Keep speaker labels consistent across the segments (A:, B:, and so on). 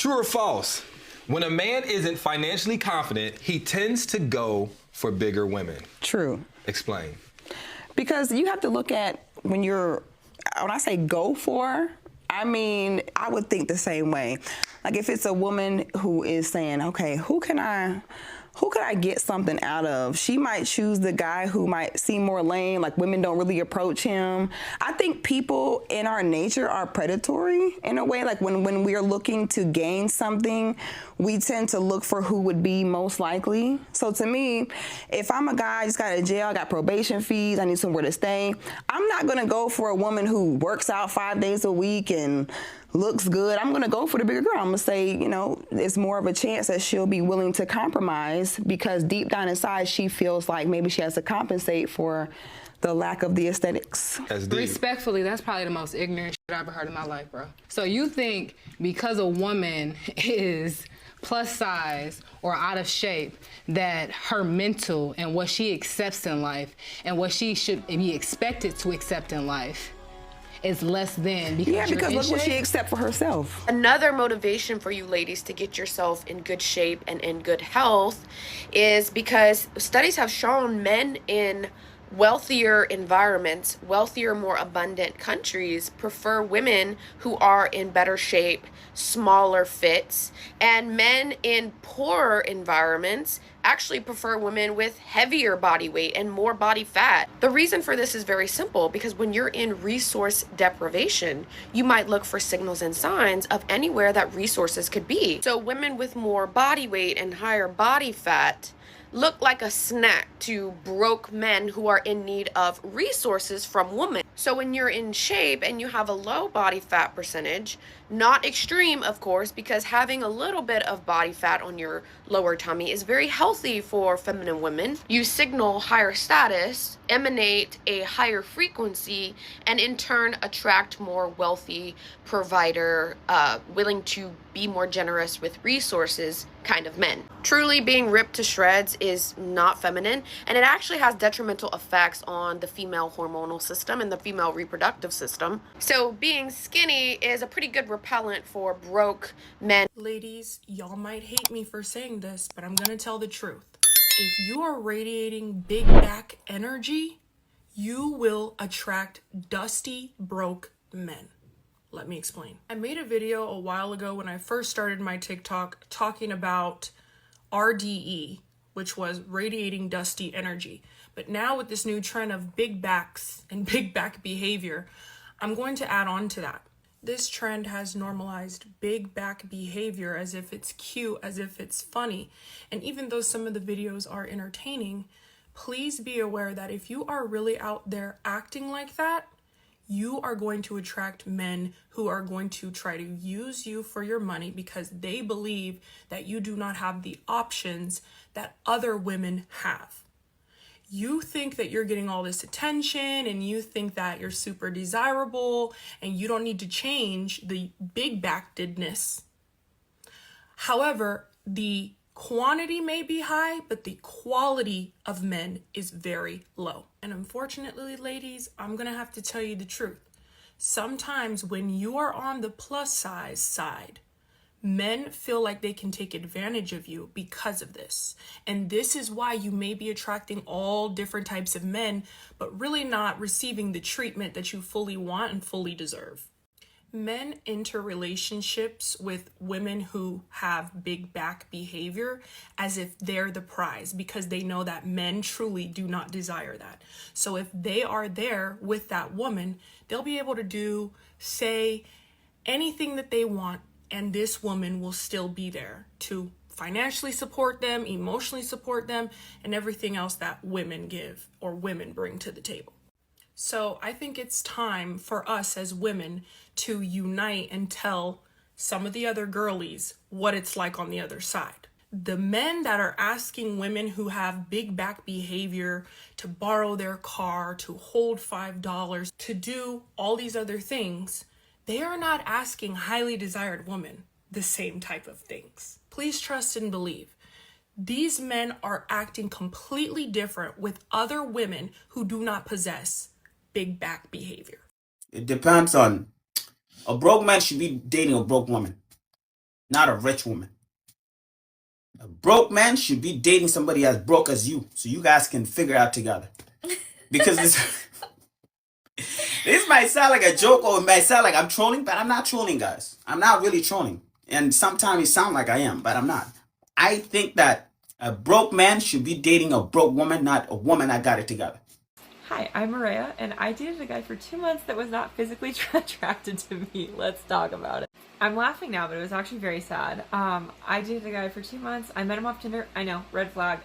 A: True or false? When a man isn't financially confident, he tends to go for bigger women.
B: True.
A: Explain.
B: Because you have to look at when I say go for, I mean, I would think the same way. Like if it's a woman who is saying, okay, who can I get something out of? She might choose the guy who might seem more lame, like women don't really approach him. I think people in our nature are predatory in a way. Like when we are looking to gain something, we tend to look for who would be most likely. So to me, if I'm a guy, I just got out of jail, I got probation fees, I need somewhere to stay, I'm not gonna go for a woman who works out 5 days a week and looks good. I'm gonna go for the bigger girl. I'm gonna say, it's more of a chance that she'll be willing to compromise because deep down inside she feels like maybe she has to compensate for the lack of the aesthetics.
A: That's deep.
C: Respectfully, that's probably the most ignorant shit I've ever heard in my life, bro. So you think because a woman is plus size or out of shape that her mental and what she accepts in life and what she should be expected to accept in life is less than because
B: because look what she accepts for herself.
D: Another motivation for you ladies to get yourself in good shape and in good health is because studies have shown men in wealthier environments, wealthier, more abundant countries prefer women who are in better shape, smaller fits, and men in poorer environments actually prefer women with heavier body weight and more body fat. The reason for this is very simple, because when you're in resource deprivation, you might look for signals and signs of anywhere that resources could be. So women with more body weight and higher body fat look like a snack to broke men who are in need of resources from women. So when you're in shape and you have a low body fat percentage, not extreme of course, because having a little bit of body fat on your lower tummy is very healthy for feminine women. You signal higher status, emanate a higher frequency, and in turn attract more wealthy provider, willing to be more generous with resources kind of men. Truly being ripped to shreds is not feminine, and it actually has detrimental effects on the female hormonal system and the female reproductive system. So being skinny is a pretty good repellent for broke men.
E: Ladies, y'all might hate me for saying this, but I'm gonna tell the truth. If you are radiating big back energy, you will attract dusty, broke men. Let me explain. I made a video a while ago when I first started my TikTok talking about RDE, which was radiating dusty energy. But now with this new trend of big backs and big back behavior, I'm going to add on to that. This trend has normalized big back behavior as if it's cute, as if it's funny. And even though some of the videos are entertaining, please be aware that if you are really out there acting like that, you are going to attract men who are going to try to use you for your money because they believe that you do not have the options that other women have. You think that you're getting all this attention and you think that you're super desirable and you don't need to change the big backedness. However, the quantity may be high, but the quality of men is very low. And unfortunately, ladies, I'm gonna have to tell you the truth. Sometimes when you are on the plus size side, men feel like they can take advantage of you because of this. And this is why you may be attracting all different types of men, but really not receiving the treatment that you fully want and fully deserve. Men enter relationships with women who have big back behavior as if they're the prize because they know that men truly do not desire that. So if they are there with that woman, they'll be able to say anything that they want, and this woman will still be there to financially support them, emotionally support them, and everything else that women give or women bring to the table. So I think it's time for us as women to unite and tell some of the other girlies what it's like on the other side. The men that are asking women who have big back behavior to borrow their car, to hold $5, to do all these other things, they are not asking highly desired women the same type of things. Please trust and believe. These men are acting completely different with other women who do not possess big back behavior.
F: It depends on, a broke man should be dating a broke woman. not a rich woman. A broke man should be dating somebody as broke as you, so you guys can figure out together. Because this might sound like a joke, or it might sound like I'm trolling, but I'm not trolling, guys. I'm not really trolling. And sometimes it sounds like I am, but I'm not. I think that a broke man should be dating a broke woman, not a woman that got it together.
G: Hi, I'm Maria, and I dated a guy for 2 months that was not physically attracted to me. Let's talk about it. I'm laughing now, but it was actually very sad. I dated a guy for 2 months. I met him off Tinder. I know, red flag.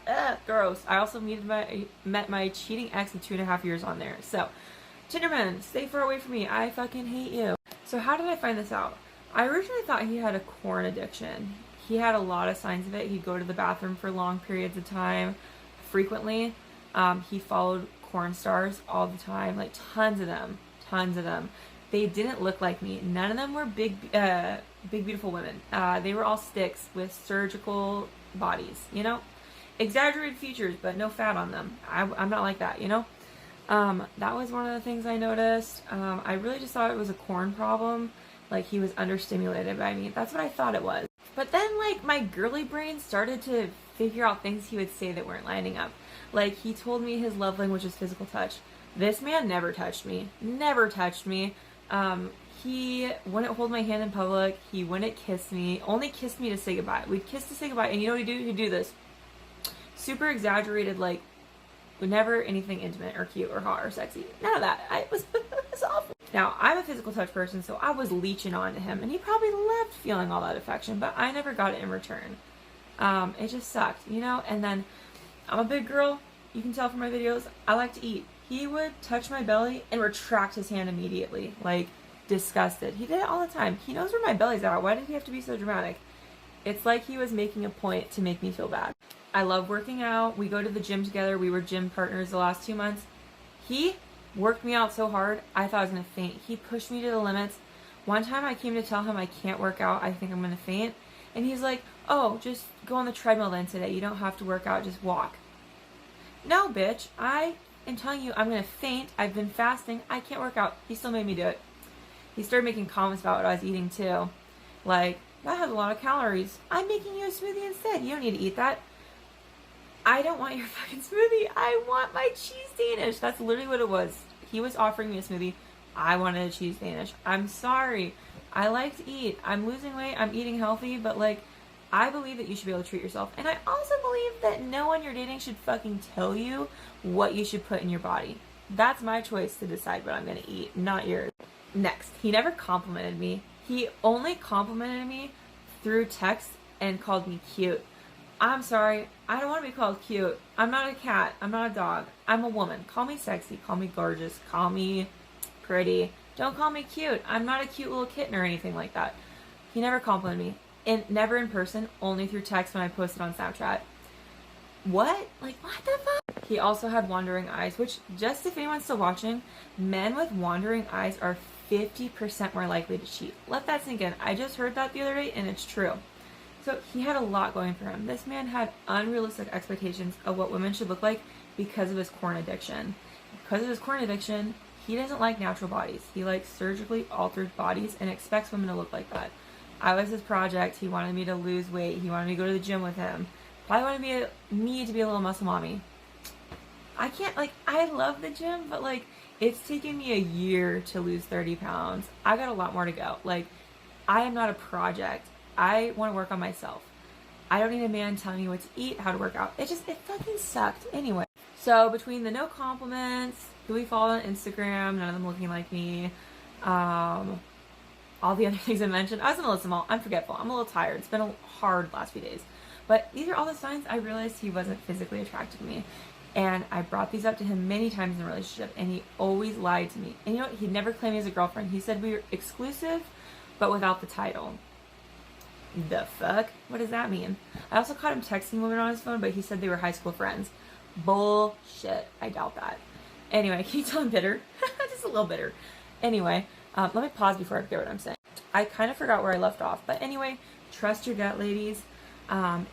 G: Gross. I also met my cheating ex of 2.5 years on there. So, Tinderman, stay far away from me. I fucking hate you. So how did I find this out? I originally thought he had a corn addiction. He had a lot of signs of it. He'd go to the bathroom for long periods of time, frequently. He followed porn stars all the time, like tons of them. They didn't look like me. None of them were big beautiful women. They were all sticks with surgical bodies, you know, exaggerated features, but no fat on them. I'm not like that, you know. That was one of the things I noticed. I really just thought it was a corn problem, like he was understimulated by me. That's what I thought it was. But then, like, my girly brain started to figure out things he would say that weren't lining up. Like, he told me his love language was physical touch. This man never touched me. Never touched me. He wouldn't hold my hand in public. He wouldn't kiss me. Only kissed me to say goodbye. We'd kiss to say goodbye. And you know what he'd do? He'd do this. Super exaggerated, like, never anything intimate or cute or hot or sexy. None of that. It was awful. Now, I'm a physical touch person, so I was leeching on to him. And he probably loved feeling all that affection, but I never got it in return. It just sucked, you know? And then, I'm a big girl. You can tell from my videos. I like to eat. He would touch my belly and retract his hand immediately. Like, disgusted. He did it all the time. He knows where my belly's at. Why did he have to be so dramatic? It's like he was making a point to make me feel bad. I love working out. We go to the gym together. We were gym partners the last 2 months. He worked me out so hard, I thought I was going to faint. He pushed me to the limits. One time I came to tell him I can't work out. I think I'm going to faint. And he's like, oh, just go on the treadmill then today. You don't have to work out. Just walk. No, bitch. I am telling you I'm going to faint. I've been fasting. I can't work out. He still made me do it. He started making comments about what I was eating too. Like, that has a lot of calories. I'm making you a smoothie instead. You don't need to eat that. I don't want your fucking smoothie. I want my cheese Danish. That's literally what it was. He was offering me a smoothie. I wanted a cheese Danish. I'm sorry. I like to eat. I'm losing weight. I'm eating healthy. But, like, I believe that you should be able to treat yourself. And I also believe that no one you're dating should fucking tell you what you should put in your body. That's my choice to decide what I'm going to eat, not yours. Next, he never complimented me. He only complimented me through text and called me cute. I'm sorry. I don't want to be called cute. I'm not a cat. I'm not a dog. I'm a woman. Call me sexy. Call me gorgeous. Call me pretty. Don't call me cute. I'm not a cute little kitten or anything like that. He never complimented me. And never in person, only through text when I posted on Snapchat. What? Like, what the fuck? He also had wandering eyes, which, just if anyone's still watching, men with wandering eyes are 50% more likely to cheat. Let that sink in. I just heard that the other day, and it's true. So he had a lot going for him. This man had unrealistic expectations of what women should look like because of his corn addiction. Because of his corn addiction, he doesn't like natural bodies. He likes surgically altered bodies and expects women to look like that. I was his project. He wanted me to lose weight. He wanted me to go to the gym with him. Probably wanted me to be a little muscle mommy. I can't, like, I love the gym, but, like, it's taken me a year to lose 30 pounds. I got a lot more to go. Like, I am not a project. I want to work on myself. I don't need a man telling me what to eat, how to work out. It fucking sucked. Anyway. So, between the no compliments, who we follow on Instagram, none of them looking like me, all the other things I mentioned, I was gonna list them all. I'm forgetful. I'm a little tired. It's been a hard last few days. But these are all the signs I realized he wasn't physically attracted to me. And I brought these up to him many times in the relationship, and he always lied to me. And you know what? He never claimed me as a girlfriend. He said we were exclusive, but without the title. The fuck? What does that mean? I also caught him texting women on his phone, but he said they were high school friends. Bullshit. I doubt that. Anyway, can you tell I'm bitter? Just a little bitter. Anyway, let me pause before I forget what I'm saying. I kind of forgot where I left off. But anyway, trust your gut, ladies.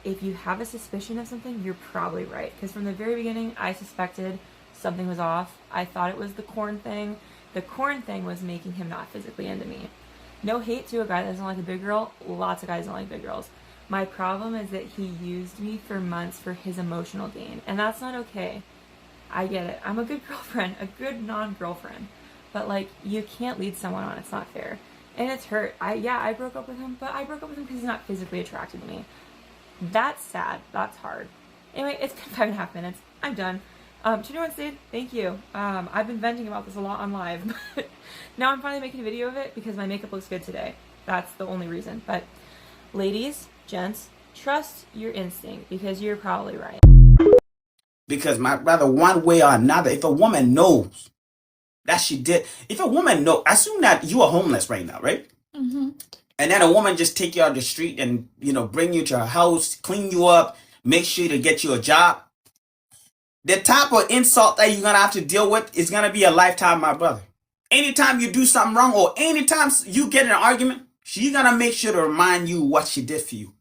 G: If you have a suspicion of something, you're probably right. Because from the very beginning, I suspected something was off. I thought it was the corn thing. The corn thing was making him not physically into me. No hate to a guy that doesn't like a big girl. Lots of guys don't like big girls. My problem is that he used me for months for his emotional gain, and that's not okay. I get it. I'm a good girlfriend, a good non-girlfriend, but like, you can't lead someone on. It's not fair, and it's hurt. I broke up with him, but I broke up with him because he's not physically attracted to me. That's sad. That's hard. Anyway, it's been 5.5 minutes. I'm done. To anyone stayed, thank you. I've been venting about this a lot on live, but now I'm finally making a video of it because my makeup looks good today. That's the only reason. But ladies, gents, trust your instinct because you're probably right.
F: Because my brother, one way or another, if a woman knows that she did, if a woman know, assume that you are homeless right now, right? Mm-hmm. And then a woman just take you out the street and, bring you to her house, clean you up, make sure to get you a job. The type of insult that you're going to have to deal with is going to be a lifetime, my brother. Anytime you do something wrong or anytime you get in an argument, she's going to make sure to remind you what she did for you.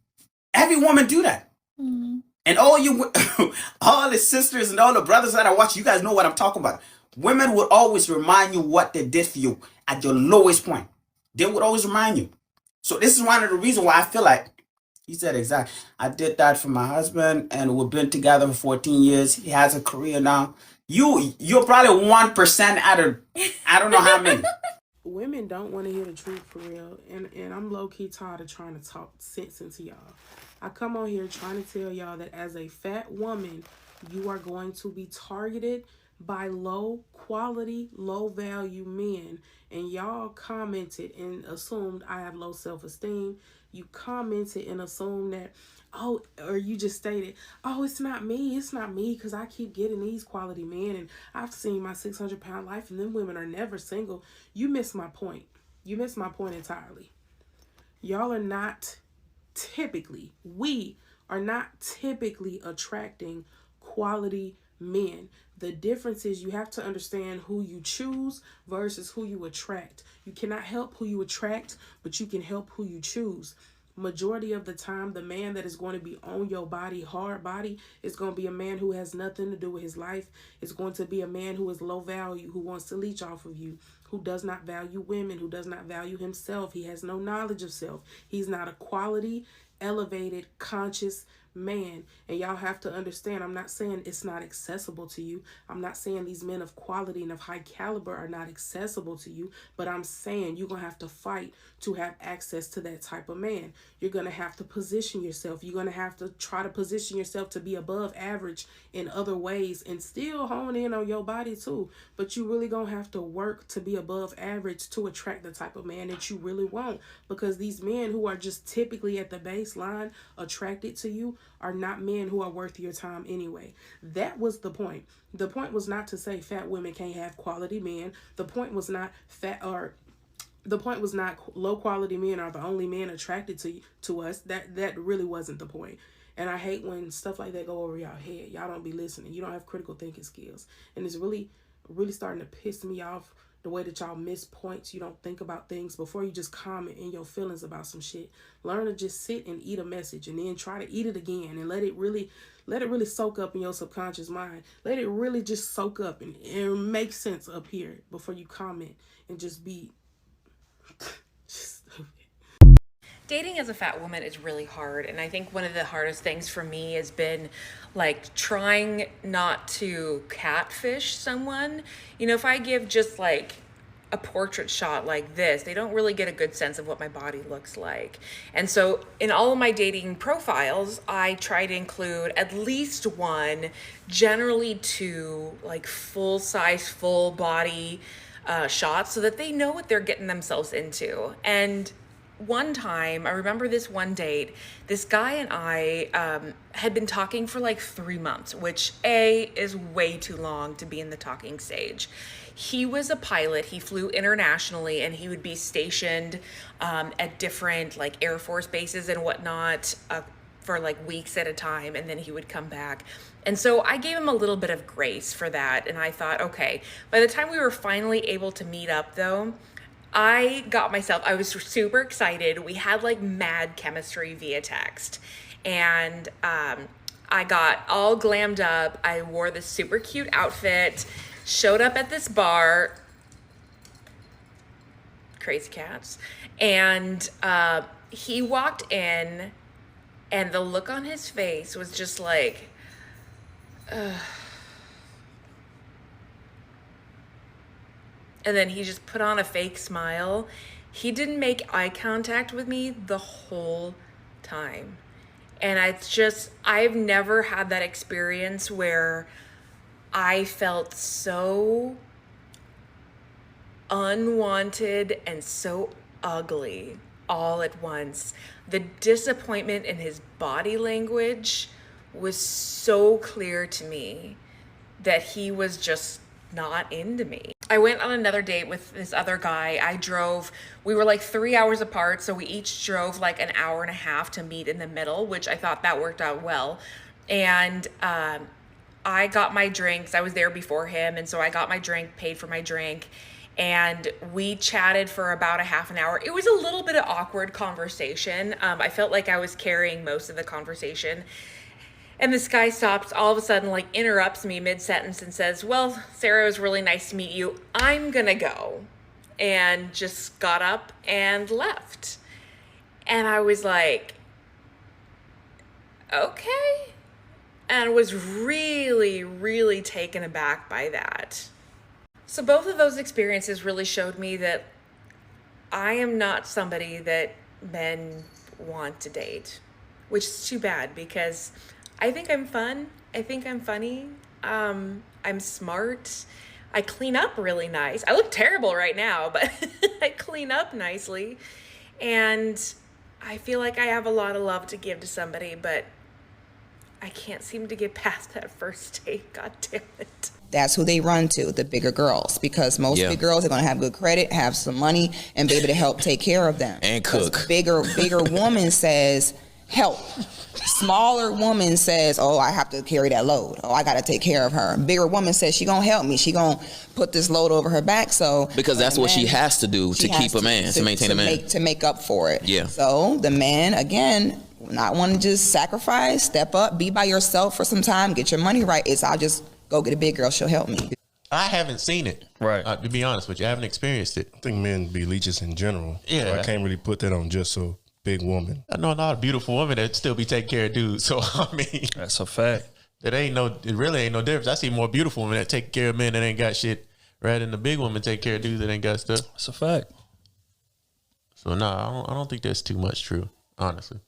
F: Every woman do that. Mm-hmm. And all the sisters and all the brothers that I watch, you guys know what I'm talking about. Women would always remind you what they did for you at your lowest point. They would always remind you. So this is one of the reasons why I feel like, he said exactly, I did that for my husband and we've been together for 14 years. He has a career now. You're probably 1% out of, I don't know how many.
E: Women don't want to hear the truth for real. And I'm low-key tired of trying to talk sense into y'all. I come on here trying to tell y'all that as a fat woman, you are going to be targeted by low quality, low value men. And y'all commented and assumed I have low self-esteem. You commented and assumed that, or you just stated, it's not me because I keep getting these quality men and I've seen my 600-pound life and them women are never single. You missed my point. You missed my point entirely. Y'all are not we are not typically attracting quality men. The difference is you have to understand who you choose versus who you attract. You cannot help who you attract, but you can help who you choose. Majority of the time, the man that is going to be on your body, hard body, is going to be a man who has nothing to do with his life. It's going to be a man who is low value, who wants to leech off of you, who does not value women, who does not value himself. He has no knowledge of self. He's not a quality, elevated, conscious man. And y'all have to understand, I'm not saying it's not accessible to you. I'm not saying these men of quality and of high caliber are not accessible to you, but I'm saying you're going to have to fight to have access to that type of man. You're going to have to position yourself. You're going to have to try to position yourself to be above average in other ways and still hone in on your body too. But you really going to have to work to be above average to attract the type of man that you really want, because these men who are just typically at the baseline attracted to you are not men who are worth your time anyway. That was the point. The point was not to say fat women can't have quality men. The point was not low quality men are the only men attracted to us. That really wasn't the point. And I hate when stuff like that go over y'all head. Y'all don't be listening. You don't have critical thinking skills. And it's really, really starting to piss me off the way that y'all miss points. You don't think about things before you just comment in your feelings about some shit. Learn to just sit and eat a message and then try to eat it again and let it really soak up in your subconscious mind. Let it really just soak up and make sense up here before you comment and just be
H: Dating as a fat woman is really hard, and I think one of the hardest things for me has been like trying not to catfish someone. If I give just like a portrait shot like this, they don't really get a good sense of what my body looks like. And so in all of my dating profiles, I try to include at least one, generally two, like full size, full body shots so that they know what they're getting themselves into. And one time, I remember this one date, this guy and I had been talking for like 3 months, which is way too long to be in the talking stage. He was a pilot. He flew internationally, and he would be stationed at different like Air Force bases and whatnot for like weeks at a time, and then he would come back. And so I gave him a little bit of grace for that, and I thought, okay, by the time we were finally able to meet up though, I was super excited. We had like mad chemistry via text, and I got all glammed up. I wore this super cute outfit, showed up at this bar, crazy cats. And he walked in, and the look on his face was just like, ugh. And then he just put on a fake smile. He didn't make eye contact with me the whole time. And I've never had that experience where I felt so unwanted and so ugly all at once. The disappointment in his body language was so clear to me that he was just not into me. I went on another date with this other guy. We were like 3 hours apart, so we each drove like an hour and a half to meet in the middle, which I thought that worked out well. And I got my drinks. I was there before him, and so I got my drink, paid for my drink, and we chatted for about a half an hour. It was a little bit of awkward conversation. I felt like I was carrying most of the conversation. And this guy stops, all of a sudden, like, interrupts me mid-sentence and says, well, Sarah, it was really nice to meet you. I'm gonna go. And just got up and left. And I was like, okay. And was really, really taken aback by that. So both of those experiences really showed me that I am not somebody that men want to date, which is too bad because I think I'm fun. I think I'm funny. I'm smart. I clean up really nice. I look terrible right now, but I clean up nicely. And I feel like I have a lot of love to give to somebody, but I can't seem to get past that first date. God damn it.
B: That's who they run to, the bigger girls, because most big girls are going to have good credit, have some money, and be able to help take care of them.
A: And cook.
B: Bigger woman says, help. Smaller woman says, oh, I have to carry that load. Oh, I got to take care of her. Bigger woman says she going to help me. She going to put this load over her back. So
I: because that's what she has to do to keep a man, to maintain a man.
B: To make up for it.
I: Yeah.
B: So the man, again, not want to just sacrifice, step up, be by yourself for some time, get your money right. I'll just go get a big girl. She'll help me.
J: I haven't seen it.
A: Right.
J: To be honest with you, I haven't experienced it.
K: I think men be leeches in general.
J: Yeah.
K: So I can't really put that on just a big woman.
J: I know a lot of beautiful women that still be taking care of dudes. So, I mean.
A: That's a fact.
J: It really ain't no difference. I see more beautiful women that take care of men that ain't got shit rather than the big women take care of dudes that ain't got stuff.
A: That's a fact.
J: So, no, I don't think that's too much true, honestly.